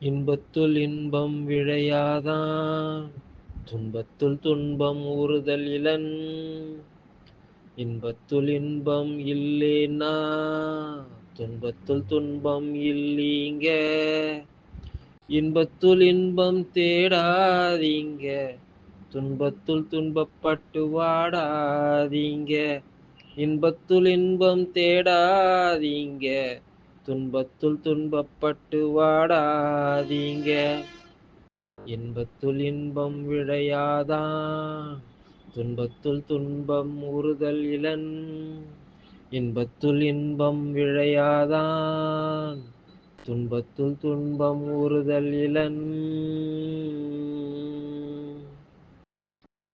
இன்பத்துள் இன்பம் விழையாதான் துன்பத்துள் துன்பம் ஊறுதல் இலன். இன்பத்துள் இன்பம் இல்லேனா துன்பத்துள் துன்பம் இல்லீங்க. இன்பத்துள் இன்பம் தேடாதீங்க, துன்பத்துள் துன்பப்பட்டு வாடாதீங்க. இன்பத்துள் இன்பம் தேடாதீங்க, துன்பத்துள் துன்பப்பட்டு வாடாதீங்க. இன்பத்துள் இன்பம் விழையாதான் துன்பத்துள் துன்பம் ஊறுதல் இலன். இன்பத்துள் இன்பம் விழையாதான் துன்பத்துள் துன்பம் ஊறுதல் இலன்.